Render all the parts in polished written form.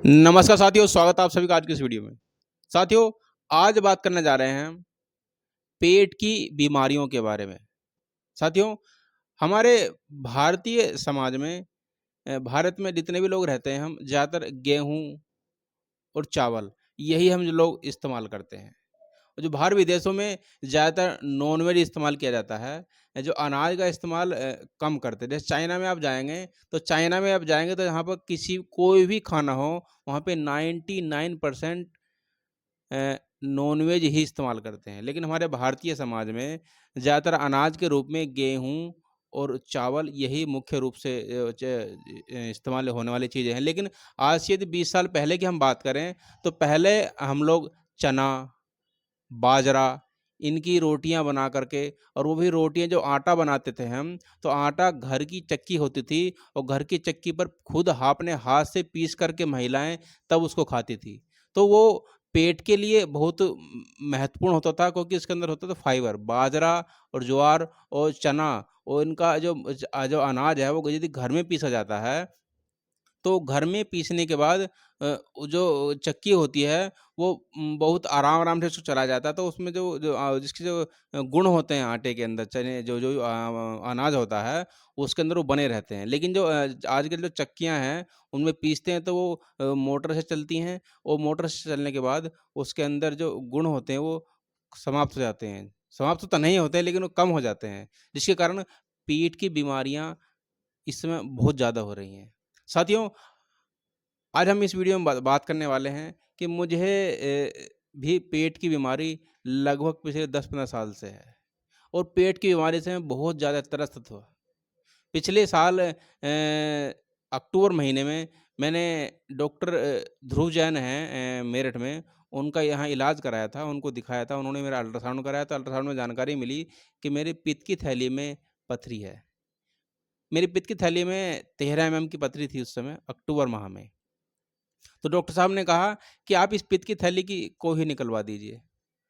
नमस्कार साथियों, स्वागत है आप सभी का आज की इस वीडियो में। साथियों, आज बात करने जा रहे हैं पेट की बीमारियों के बारे में। साथियों, हमारे भारतीय समाज में भारत में जितने भी लोग रहते हैं, हम ज़्यादातर गेहूँ और चावल यही हम लोग इस्तेमाल करते हैं। और जो बाहर विदेशों में ज़्यादातर नॉन-वेज इस्तेमाल किया जाता है, जो अनाज का इस्तेमाल कम करते हैं। जैसे चाइना में आप जाएँगे, तो यहाँ पर कोई भी खाना हो, वहाँ पे 99% नॉन-वेज ही इस्तेमाल करते हैं। लेकिन हमारे भारतीय समाज में ज़्यादातर अनाज के रूप में गेहूँ और चावल यही मुख्य रूप से इस्तेमाल होने वाली चीज़ें हैं। लेकिन आज से यदि 20 साल पहले की हम बात करें, तो पहले हम लोग चना, बाजरा इनकी रोटियाँ बना कर के, और वो भी रोटियाँ जो आटा बनाते थे हम, तो आटा घर की चक्की होती थी और घर की चक्की पर खुद अपने हाथ से पीस कर के महिलाएँ तब उसको खाती थी। तो वो पेट के लिए बहुत महत्वपूर्ण होता था, क्योंकि इसके अंदर होता था फाइबर। बाजरा और ज्वार और चना और इनका जो अनाज है, वो यदि घर में पीसा जाता है, तो घर में पीसने के बाद वो जो चक्की होती है, वो बहुत आराम-आराम से उसको चलाया जाता है। तो उसमें जिसके गुण होते हैं आटे के अंदर, चने अनाज होता है, उसके अंदर वो बने रहते हैं। लेकिन आजकल जो चक्कियाँ हैं, उनमें पीसते हैं तो वो मोटर से चलती हैं, और मोटर से चलने के बाद उसके अंदर जो गुण होते हैं, वो समाप्त हो जाते हैं। समाप्त तो नहीं होते हैं, लेकिन वो कम हो जाते हैं, जिसके कारण पेट की बीमारियाँ इस समय बहुत ज़्यादा हो रही हैं। साथियों, आज हम इस वीडियो में बात करने वाले हैं कि मुझे भी पेट की बीमारी लगभग पिछले 10-15 साल से है, और पेट की बीमारी से मैं बहुत ज़्यादा त्रस्त था। पिछले साल अक्टूबर महीने में मैंने डॉक्टर ध्रुव जैन हैं मेरठ में, उनका यहाँ इलाज कराया था, उनको दिखाया था। उन्होंने मेरा अल्ट्रासाउंड कराया, तो अल्ट्रासाउंड में जानकारी मिली कि मेरे पित्त की थैली में पथरी है। मेरी पित्त की थैली में 13 एमएम की पथरी थी उस समय, अक्टूबर माह में। तो डॉक्टर साहब ने कहा कि आप इस पित्त की थैली को ही निकलवा दीजिए।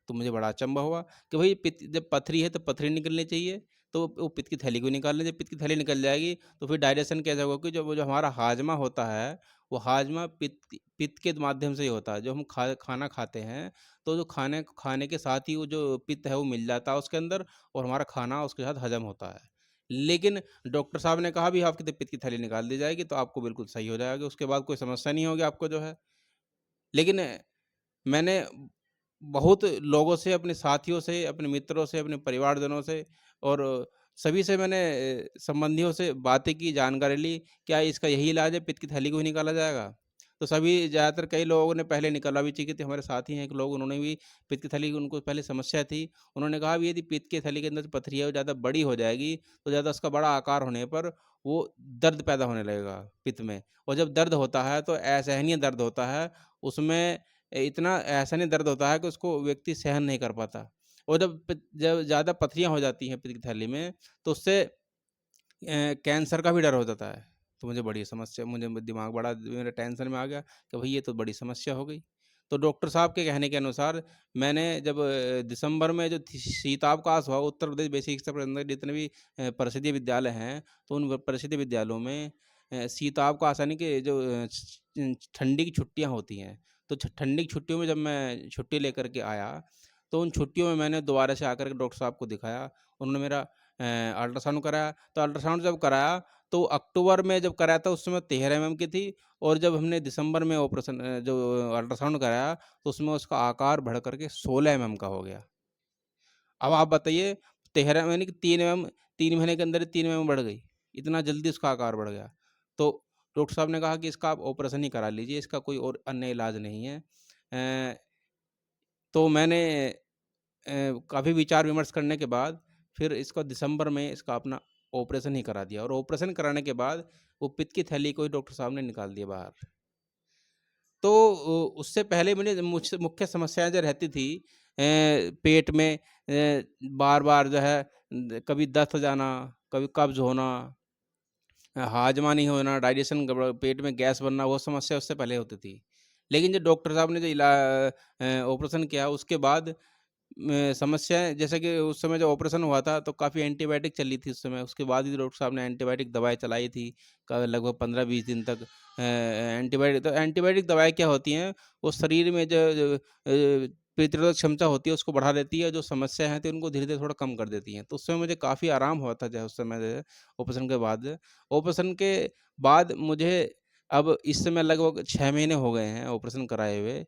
तो मुझे बड़ा अचंभा हुआ कि भई पित्त जब पथरी है तो पथरी निकलनी चाहिए, तो वो पित्त की थैली क्यों निकाल लें? जब पित्त की थैली निकल जाएगी तो फिर डाइजेशन कैसे होगा? कि जो हमारा हाजमा होता है, वो हाजमा पित्त के माध्यम से ही होता है। जो हम खाना खाते हैं, तो जो खाने खाने के साथ ही वो जो पित्त है वो मिल जाता है उसके अंदर, और हमारा खाना उसके साथ हज़म होता है। लेकिन डॉक्टर साहब ने कहा भी आपकी तो पित्त की थैली निकाल दी जाएगी, तो आपको बिल्कुल सही हो जाएगा, उसके बाद कोई समस्या नहीं होगी आपको जो है। लेकिन मैंने बहुत लोगों से, अपने साथियों से, अपने मित्रों से, अपने परिवारजनों से और सभी से मैंने संबंधियों से बातें की, जानकारी ली, क्या इसका यही इलाज है, पित्त की थैली को ही निकाला जाएगा? तो सभी ज़्यादातर कई लोगों ने पहले निकलवा भी चुके थे, हमारे साथी हैं एक लोग, उन्होंने भी पित्त की थैली की उनको पहले समस्या थी। उन्होंने कहा भी यदि पित्त की थैली के अंदर जो पथरी है वो ज़्यादा बड़ी हो जाएगी, तो ज़्यादा उसका बड़ा आकार होने पर वो दर्द पैदा होने लगेगा पित्त में, और जब दर्द होता है तो असहनीय दर्द होता है, उसमें इतना असहनीय दर्द होता है कि उसको व्यक्ति सहन नहीं कर पाता। और जब ज़्यादा पथरियाँ हो जाती हैं पित्त की थैली में, तो उससे कैंसर का भी डर हो जाता है। तो मुझे दिमाग बड़ा मेरा टेंशन में आ गया कि भई ये तो बड़ी समस्या हो गई। तो डॉक्टर साहब के कहने के अनुसार मैंने जब दिसंबर में जो शीतावकाश हुआ, उत्तर प्रदेश बेसिक शिक्षा प्रबंधन जितने भी परिषदीय विद्यालय हैं, तो उन परिषदीय विद्यालयों में शीतावकाश यानी कि ठंडी की छुट्टियाँ होती हैं। तो ठंडी की छुट्टियों में जब मैं छुट्टी लेकर के आया, तो उन छुट्टियों में मैंने दोबारा से आकर के डॉक्टर साहब को दिखाया। उन्होंने मेरा अल्ट्रासाउंड कराया, तो अल्ट्रासाउंड जब कराया, तो अक्टूबर में जब कराया था उस समय 13 एमएम की थी, और जब हमने दिसंबर में जो अल्ट्रासाउंड कराया, तो उसमें उसका आकार बढ़ कर के 16 एमएम का हो गया। अब आप बताइए, 13 यानी कि 3 एमएम, 3 महीने के अंदर ही 3 एमएम बढ़ गई। इतना जल्दी उसका आकार बढ़ गया। तो डॉक्टर साहब ने कहा कि इसका आप ऑपरेशन ही करा लीजिए, इसका कोई और अन्य इलाज नहीं है। तो मैंने काफ़ी विचार-विमर्श करने के बाद फिर इसको दिसंबर में इसका अपना ऑपरेशन ही करा दिया, और ऑपरेशन कराने के बाद वो पित्त की थैली को ही डॉक्टर साहब ने निकाल दिया बाहर। तो उससे पहले मुझे मुझसे मुख्य समस्याएँ जो रहती थी पेट में बार-बार जो है कभी दस्त हो जाना, कभी कब्ज़ होना, हाजमा नहीं होना, डाइजेशन गड़बड़, पेट में गैस बनना, वो समस्या उससे पहले होती थी। लेकिन जो डॉक्टर साहब ने ऑपरेशन किया उसके बाद समस्याएँ जैसे कि उस समय जब ऑपरेशन हुआ था तो काफ़ी एंटीबायोटिक चली थी उस समय, उसके बाद ही डॉक्टर साहब ने एंटीबायोटिक दवाई चलाई थी क लगभग 15-20 दिन तक। एंटीबायोटिक दवाएँ क्या होती हैं, वो शरीर में जो प्रतिरोधक क्षमता होती है उसको बढ़ा देती है, जो समस्या है तो उनको धीरे-धीरे थोड़ा कम कर देती हैं। तो उसमें मुझे काफ़ी आराम हुआ था जो है उस समय जो है ऑपरेशन के बाद। ऑपरेशन के बाद मुझे अब इस समय लगभग 6 महीने हो गए हैं ऑपरेशन कराए हुए।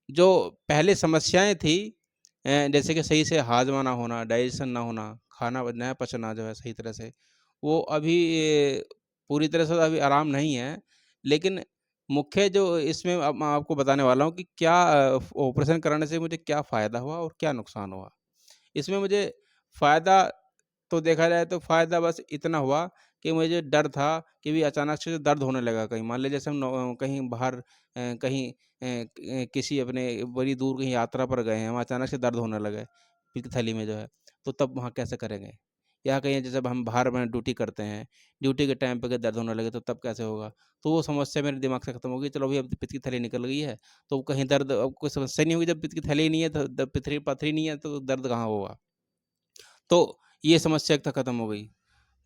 जो पहले समस्याएँ थी जैसे कि सही से हाज़मा ना होना, डाइजेशन ना होना, खाना ना पचना जो है सही तरह से, वो अभी पूरी तरह से तो अभी आराम नहीं है। लेकिन मुख्य जो इसमें अब मैं आपको बताने वाला हूँ कि क्या ऑपरेशन कराने से मुझे क्या फ़ायदा हुआ और क्या नुकसान हुआ। इसमें मुझे फ़ायदा तो देखा जाए तो फ़ायदा बस इतना हुआ कि मुझे डर था कि भी अचानक से दर्द होने लगा कहीं। मान लीजिए जैसे हम कहीं बाहर कहीं किसी अपने बड़ी दूर कहीं यात्रा पर गए हैं, वहाँ अचानक से दर्द होने लगे, पीठ की थैली में जो है, तो तब वहाँ कैसे करेंगे? या कहीं जैसे अब हम बाहर में ड्यूटी करते हैं, ड्यूटी के टाइम पे अगर दर्द होने लगे तो तब कैसे होगा? तो वो समस्या मेरे दिमाग से खत्म हो गई, चलो भई अब पित्त की थैली निकल गई है, तो कहीं दर्द अब कोई समस्या नहीं होगी जब पित्त की थैली ही नहीं है तो पथरी पथरी नहीं है तो दर्द कहाँ होगा? तो ये समस्या एक तो खत्म हो गई।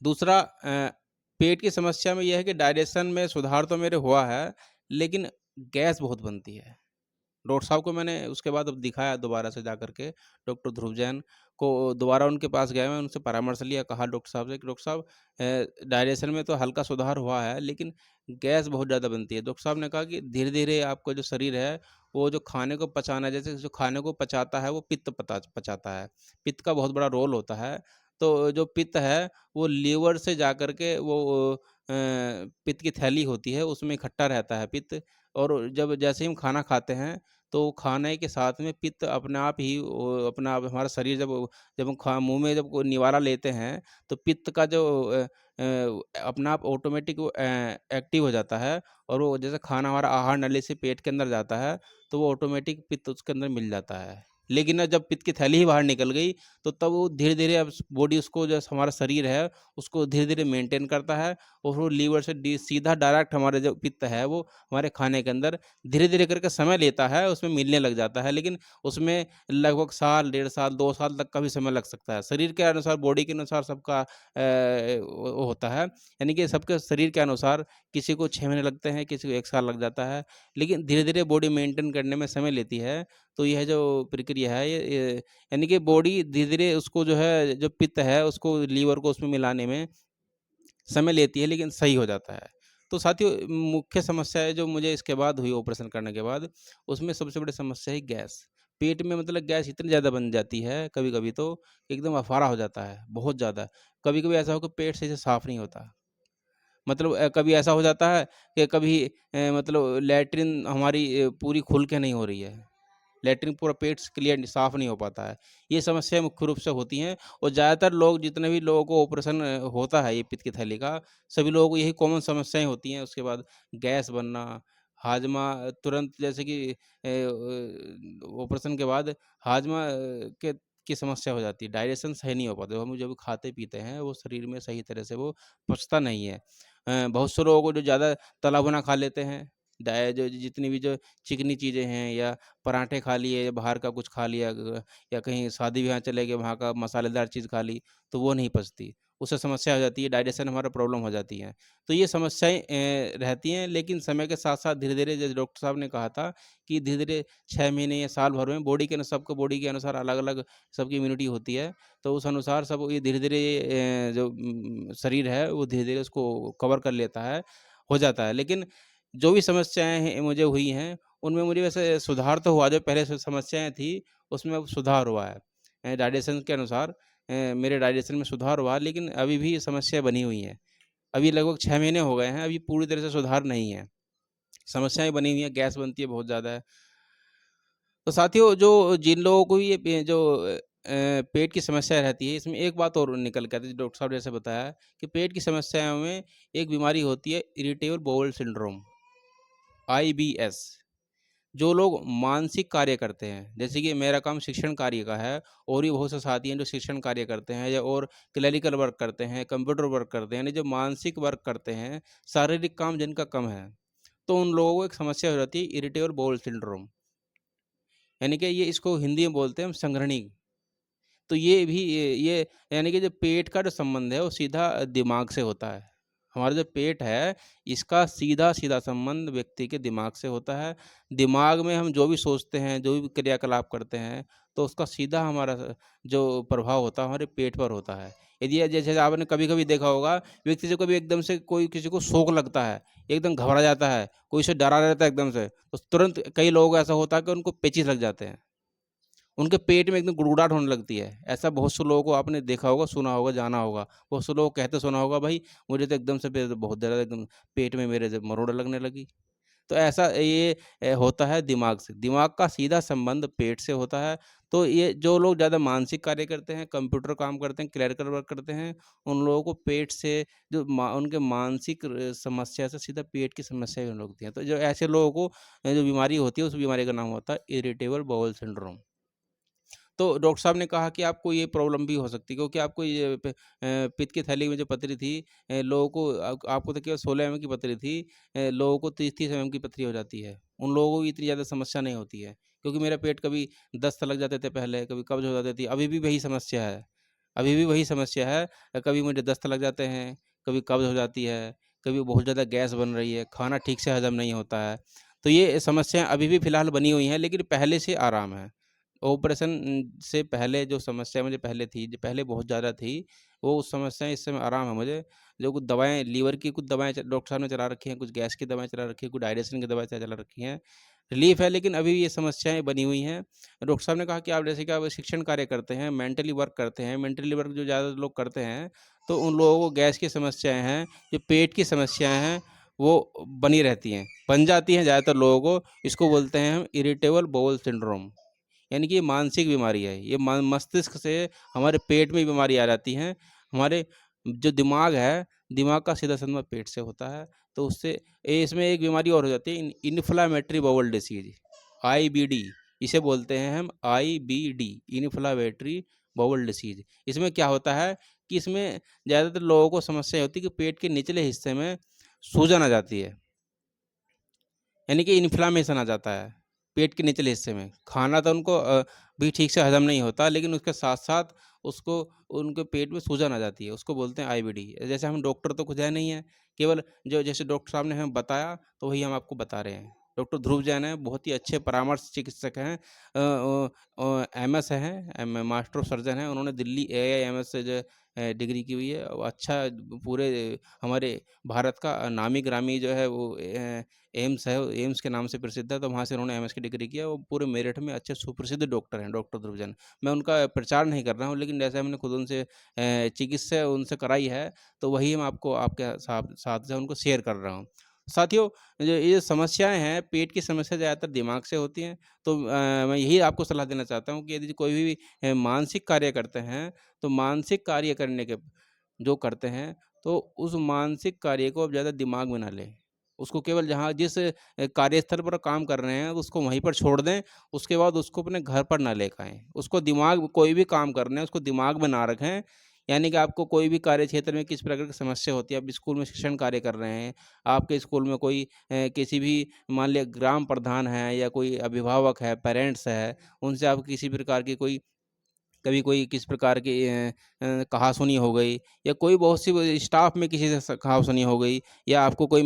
दूसरा पेट की समस्या में ये है कि डाइजेशन में सुधार तो मेरे हुआ है, लेकिन गैस बहुत बनती है। डॉक्टर साहब को मैंने उसके बाद अब दिखाया दोबारा से जाकर के, डॉक्टर ध्रुव जैन को दोबारा उनके पास गया मैं, उनसे परामर्श लिया, कहा डॉक्टर साहब से कि डॉक्टर साहब डाइजेशन में तो हल्का सुधार हुआ है, लेकिन गैस बहुत ज़्यादा बनती है। डॉक्टर साहब ने कहा कि धीरे-धीरे आपका जो शरीर है, वो जो खाने को पचाना जैसे जो खाने को पचाता है, वो पित्त पचाता है। पित्त का बहुत बड़ा रोल होता है। तो जो पित्त है, वो लीवर से जाकर के वो पित्त की थैली होती है, उसमें इकट्ठा रहता है पित्त और जब जैसे ही हम खाना खाते हैं, तो खाने के साथ में पित्त अपने आप ही अपना आप हमारा शरीर जब हम खा मुँह में जब वो निवाला लेते हैं, तो पित्त का जो अपना आप ऑटोमेटिक वो एक्टिव हो जाता है और वो जैसे खाना हमारा आहार नली से पेट के अंदर जाता है, तो वो ऑटोमेटिक पित्त उसके अंदर मिल जाता है। लेकिन ना जब पित्त की थैली ही बाहर निकल गई, तो तब वो धीरे-धीरे अब बॉडी उसको जो हमारा शरीर है, उसको धीरे-धीरे मेंटेन करता है और वो लीवर से सीधा डायरेक्ट हमारे जो पित्त है, वो हमारे खाने के अंदर धीरे-धीरे करके समय लेता है, उसमें मिलने लग जाता है, लेकिन उसमें लगभग साल, डेढ़ साल, 2 साल तक का भी समय लग सकता है। शरीर के अनुसार, बॉडी के अनुसार सबका वो होता है, यानी कि सबके शरीर के अनुसार किसी को 6 महीने लगते हैं, किसी को 1 साल लग जाता है, लेकिन धीरे-धीरे बॉडी मेंटेन करने में समय लेती है। तो यह जो प्रक्रिया है, ये यानी कि बॉडी धीरे-धीरे उसको जो है, जो पित्त है, उसको लीवर को उसमें मिलाने में समय लेती है लेकिन सही हो जाता है। तो साथियों मुख्य समस्या है जो मुझे इसके बाद हुई ऑपरेशन करने के बाद, उसमें सबसे बड़ी समस्या है गैस। पेट में मतलब गैस इतनी ज़्यादा बन जाती है कभी-कभी तो एकदम अफारा हो जाता है, बहुत ज़्यादा। कभी-कभी ऐसा हो कि पेट सही से साफ़ नहीं होता। मतलब कभी ऐसा हो जाता है कि कभी मतलब लैट्रिन हमारी पूरी खुल के नहीं हो रही है। लैट्रिन पूरा पेट क्लियर साफ़ नहीं हो पाता है। ये समस्याएँ मुख्य रूप से होती हैं और ज़्यादातर लोग जितने भी लोगों को ऑपरेशन होता है ये पित्त की थैली का, सभी लोगों को यही कॉमन समस्याएँ होती हैं। उसके बाद गैस बनना, हाजमा तुरंत जैसे कि ऑपरेशन के बाद हाजमा के की समस्या हो जाती है, डाइजेशन सही नहीं हो पाता। हम जो भी खाते-पीते हैं वो शरीर में सही तरह से वो पचता नहीं है। बहुत से लोगों को जो ज़्यादा तला भुना खा लेते हैं, जो जितनी भी जो चिकनी चीज़ें हैं या पराठे खा लिए या बाहर का कुछ खा लिया या कहीं शादी-ब्याह चले गए, वहाँ का मसालेदार चीज़ खा ली, तो वो नहीं पचती। उससे समस्या हो जाती है, डाइजेशन हमारा प्रॉब्लम हो जाती है। तो ये समस्याएँ रहती हैं, लेकिन समय के साथ-साथ धीरे-धीरे जैसे डॉक्टर साहब ने कहा था कि धीरे-धीरे 6 महीने या साल भर में सबको बॉडी के अनुसार अलग-अलग सबकी इम्यूनिटी होती है। तो उस अनुसार सब ये धीरे-धीरे जो शरीर है, वो धीरे-धीरे उसको कवर कर लेता है, हो जाता है। लेकिन जो भी समस्याएँ हैं मुझे हुई हैं, उनमें मुझे वैसे सुधार तो हुआ, जो पहले से समस्याएँ थी, उसमें अब सुधार हुआ है। डाइजेशन के अनुसार मेरे डाइजेशन में सुधार हुआ, लेकिन अभी भी समस्या बनी हुई हैं। अभी लगभग 6 महीने हो गए हैं, अभी पूरी तरह से सुधार नहीं है। समस्याएँ बनी हुई हैं, गैस बनती है बहुत ज़्यादा है। तो साथियों जो जिन लोगों को ये पेट की समस्या रहती है, इसमें एक बात और निकल के आती है, डॉक्टर साहब ने जैसे बताया कि पेट की समस्याओं में एक बीमारी होती है इरिटेबल बाउल सिंड्रोम, आईबीएस। जो लोग मानसिक कार्य करते हैं, जैसे कि मेरा काम शिक्षण कार्य का है और भी बहुत से साथी हैं जो शिक्षण कार्य करते हैं या और क्लेरिकल वर्क करते हैं, कंप्यूटर वर्क करते हैं, यानी जो मानसिक वर्क करते हैं, शारीरिक काम जिनका कम है, तो उन लोगों को एक समस्या हो जाती है इरिटेबल बाउल सिंड्रोम। यानी कि ये इसको हिंदी में बोलते हैं हम संघ्राणी। तो ये यानी कि जो पेट का जो संबंध है वो सीधा दिमाग से होता है। हमारा जो पेट है इसका सीधा-सीधा संबंध व्यक्ति के दिमाग से होता है। दिमाग में हम जो भी सोचते हैं, जो भी क्रियाकलाप करते हैं, तो उसका सीधा हमारा जो प्रभाव होता है हमारे पेट पर होता है। यदि जैसे आपने कभी-कभी देखा होगा व्यक्ति से कभी एकदम से कोई किसी को शौक लगता है, एकदम घबरा जाता है, कोई उसे डरा रहता है एकदम से, तो तुरंत कई लोगों को ऐसा होता है कि उनको पेचिश लग जाते हैं। उनके पेट में एकदम गुड़गुड़ाहट होने लगती है। ऐसा बहुत से लोगों को आपने देखा होगा, सुना होगा, जाना होगा। बहुत से लोग कहते सुना होगा, भाई मुझे तो एकदम से बहुत ज़्यादा एकदम पेट में मेरे मरोड़ लगने लगी। तो ऐसा ये होता है दिमाग से। दिमाग का सीधा संबंध पेट से होता है। तो ये जो लोग ज़्यादा मानसिक कार्य करते हैं, कंप्यूटर काम करते हैं, क्लरिकल वर्क करते हैं, उन लोगों को पेट से जो उनके मानसिक समस्या से सीधा पेट की समस्या भी होने लगती है। तो जो ऐसे लोगों को जो बीमारी होती है, उस बीमारी का नाम होता है इरिटेबल बाउल सिंड्रोम। तो डॉक्टर साहब ने कहा कि आपको ये प्रॉब्लम भी हो सकती है क्योंकि आपको ये पित्त की थैली में जो पथरी थी लोगों को आपको तो केवल 16 एमएम की पथरी थी लोगों को 30-30 एमएम की पथरी हो जाती है। उन लोगों को इतनी ज़्यादा समस्या नहीं होती है क्योंकि मेरा पेट कभी दस्त लग जाते थे पहले, कभी कब्ज़ हो जाती थी, अभी भी वही समस्या है। अभी भी वही समस्या है कभी मुझे दस्त लग जाते हैं, कभी कब्ज़ हो जाती है, कभी बहुत ज़्यादा गैस बन रही है, खाना ठीक से हज़म नहीं होता है। तो ये समस्याएँ अभी भी फ़िलहाल बनी हुई हैं लेकिन पहले से आराम है। ऑपरेशन से पहले जो समस्या मुझे पहले थी, जो पहले बहुत ज़्यादा थी, वो समस्याएँ इस समय आराम है मुझे। जो कुछ दवाएँ लीवर की कुछ दवाएँ डॉक्टर साहब ने चला रखी हैं, कुछ गैस की दवाएँ चला रखी हैं, कुछ डायजेशन की दवाएँ चला रखी हैं। रिलीफ़ है लेकिन अभी भी ये समस्याएँ बनी हुई हैं। डॉक्टर साहब ने कहा कि आप जैसे कि आप शिक्षण कार्य करते हैं, मेंटली वर्क करते हैं, मेंटली वर्क जो ज़्यादा लोग करते हैं, तो उन लोगों को गैस की समस्याएँ हैं, जो पेट की समस्याएँ हैं, वो बनी रहती हैं। बन जाती हैं ज़्यादातर लोगों को, इसको बोलते हैं हम इरिटेबल बाउल सिंड्रोम। यानी कि ये मानसिक बीमारी है। ये मस्तिष्क से हमारे पेट में बीमारी आ जाती है। हमारे जो दिमाग है, दिमाग का सीधा संबंध पेट से होता है। तो उससे इसमें एक बीमारी और हो जाती है इन्फ्लेमेटरी बाउल डिसीज़ आईबीडी इसे बोलते हैं हम आईबीडी इन्फ्लेमेटरी बाउल डिसीज़। इसमें क्या होता है कि इसमें ज़्यादातर लोगों को समस्या होती है कि पेट के निचले हिस्से में सूजन आ जाती है। यानी कि इन्फ्लेमेशन आ जाता है, पेट के निचले हिस्से में। खाना तो उनको भी ठीक से हज़म नहीं होता, लेकिन उसके साथ-साथ उसको उनके पेट में सूजन आ जाती है, उसको बोलते हैं आईबीडी। जैसे हम डॉक्टर तो खुद है नहीं है, केवल जो जैसे डॉक्टर साहब ने हमें बताया, तो वही हम आपको बता रहे हैं। डॉक्टर ध्रुव जैन हैं, बहुत ही अच्छे परामर्श चिकित्सक हैं। एमएस हैं, मास्टर ऑफ सर्जन हैं, उन्होंने दिल्ली एआईएमएस से जो डिग्री की हुई है। वो अच्छा पूरे हमारे भारत का नामी-गिरामी जो है वो एम्स है, एम्स के नाम से प्रसिद्ध है, तो वहाँ से उन्होंने एमएस की डिग्री किया। वो पूरे मेरठ में अच्छे सुप्रसिद्ध डॉक्टर हैं, डॉक्टर ध्रुवजन। मैं उनका प्रचार नहीं कर रहा हूँ, लेकिन जैसे हमने खुद उनसे चिकित्सा उनसे कराई है, तो वही हम आपको आपके साथ साथ जो है उनको शेयर कर रहा हूँ। साथियों, जो ये समस्याएँ हैं, पेट की समस्या ज़्यादातर दिमाग से होती हैं, तो मैं यही आपको सलाह देना चाहता हूँ कि यदि कोई भी मानसिक कार्य करते हैं, तो मानसिक कार्य करने के जो करते हैं, तो उस मानसिक कार्य को आप ज़्यादा दिमाग में ना लें। उसको केवल जहाँ जिस कार्यस्थल पर काम कर रहे हैं, उसको वहीं पर छोड़ दें, उसके बाद उसको अपने घर पर ना लेकर आएँ। उसको दिमाग कोई भी काम कर रहे हैं, उसको दिमाग में ना रखें, यानी कि आपको कोई भी कार्य क्षेत्र में किस प्रकार की समस्या होती है, आप स्कूल में शिक्षण कार्य कर रहे हैं, आपके स्कूल में कोई किसी भी मान लिया ग्राम प्रधान है या कोई अभिभावक है, पेरेंट्स है, उनसे आप किसी प्रकार की कोई कभी कोई किस प्रकार की कहा-सुनी हो गई या कोई बहुत सी स्टाफ में किसी से कहा-सुनी हो गई या आपको कोई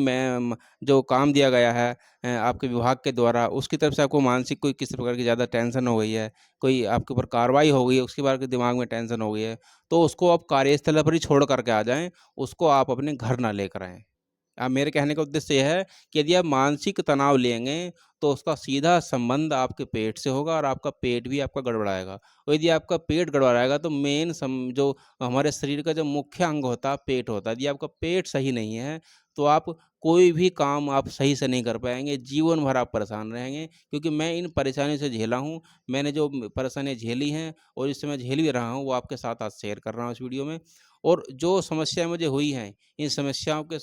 जो काम दिया गया है आपके विभाग के द्वारा उसकी तरफ से आपको मानसिक कोई किसी प्रकार की ज़्यादा टेंशन हो गई है, कोई आपके ऊपर कार्रवाई हो गई है, उसके बारे में दिमाग में टेंशन हो गई है, तो उसको आप कार्यस्थल पर ही छोड़ कर के आ जाएँ, उसको आप अपने घर ना लेकर आएँ। मेरे कहने का उद्देश्य ये है कि यदि आप मानसिक तनाव लेंगे, तो उसका सीधा संबंध आपके पेट से होगा और आपका पेट भी आपका गड़बड़ाएगा। और यदि आपका पेट गड़बड़ाएगा तो मेन जो हमारे शरीर का जो मुख्य अंग होता है, पेट होता है। यदि आपका पेट सही नहीं है, तो आप कोई भी काम आप सही से नहीं कर पाएँगे, जीवन भर आप परेशान रहेंगे। क्योंकि मैं इन परेशानियों से झेला हूँ, मैंने जो परेशानियाँ झेली हैं और इस समय झेल भी रहा हूँ, वो आपके साथ आज शेयर कर रहा हूँ इस वीडियो में। और जो समस्या मुझे हुई हैं, इन समस्याओं के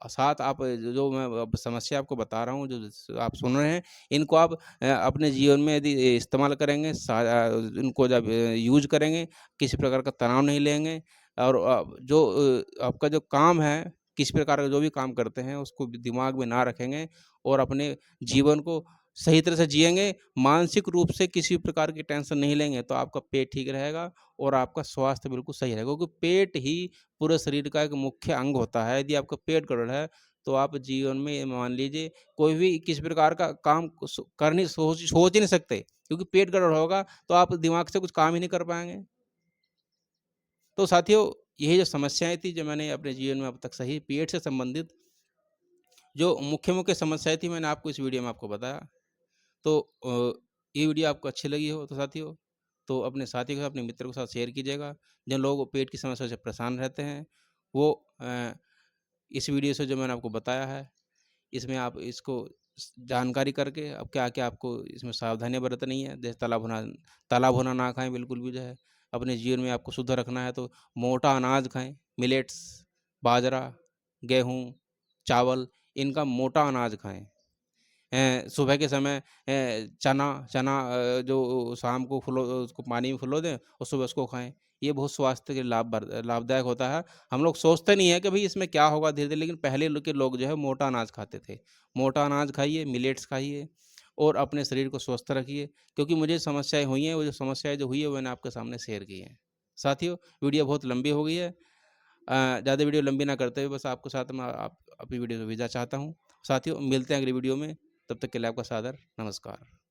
साथ आप जो मैं अब समस्या आपको बता रहा हूँ, जो आप सुन रहे हैं, इनको आप अपने जीवन में यदि इस्तेमाल करेंगे, इनको जब यूज़ करेंगे, किसी प्रकार का तनाव नहीं लेंगे और आपका जो काम है, किसी प्रकार का जो भी काम करते हैं, उसको दिमाग में ना रखेंगे और अपने जीवन को सही तरह से जिएँगे, मानसिक रूप से किसी प्रकार की टेंशन नहीं लेंगे, तो आपका पेट ठीक रहेगा और आपका स्वास्थ्य बिल्कुल सही रहेगा। क्योंकि पेट ही पूरे शरीर का एक मुख्य अंग होता है। यदि आपका पेट गड़बड़ है, तो आप जीवन में ये मान लीजिए कोई भी किसी प्रकार का काम कर नहीं सोच ही नहीं सकते। क्योंकि पेट गड़बड़ होगा, तो आप दिमाग से कुछ काम ही नहीं कर पाएँगे। तो साथियों, यही जो समस्याएँ थी, जो मैंने अपने जीवन में अब तक सही पेट से संबंधित जो मुख्य-मुख्य समस्याएँ थी, मैंने आपको इस वीडियो में आपको बताया। तो ये वीडियो आपको अच्छी लगी हो तो साथियों, तो अपने साथी के साथ, अपने मित्र के साथ शेयर कीजिएगा। जिन लोगों को पेट की समस्या से परेशान रहते हैं, वो इस वीडियो से जो मैंने आपको बताया है, इसमें आप इसको जानकारी करके अब क्या-क्या आपको इसमें सावधानियाँ बरतनी है। जैसे तला भुना ना खाएँ बिल्कुल भी जो है। अपने जीवन में आपको शुद्ध रखना है तो मोटा अनाज खाएँ, मिलेट्स, बाजरा, गेहूँ, चावल, इनका मोटा अनाज खाएँ। सुबह के समय चना चना जो शाम को उसको पानी में फुलो दें और सुबह उसको खाएँ। ये बहुत स्वास्थ्य के लाभदायक होता है। हम लोग सोचते नहीं है कि भई इसमें क्या होगा धीरे-धीरे, लेकिन पहले के लोग जो है मोटा अनाज खाते थे। मोटा अनाज खाइए, मिलेट्स खाइए और अपने शरीर को स्वस्थ रखिए। क्योंकि मुझे समस्याएँ हुई हैं, वो जो समस्याएँ जो हुई है, वो मैंने आपके सामने शेयर की हैं। साथियों, वीडियो बहुत लंबी हो गई है। ज़्यादा वीडियो लंबी ना करते हुए बस आपके साथ मैं अपनी वीडियो को विदा चाहता हूँ। साथियों, मिलते हैं अगली वीडियो में, तब तक के लिए आपका सादर नमस्कार।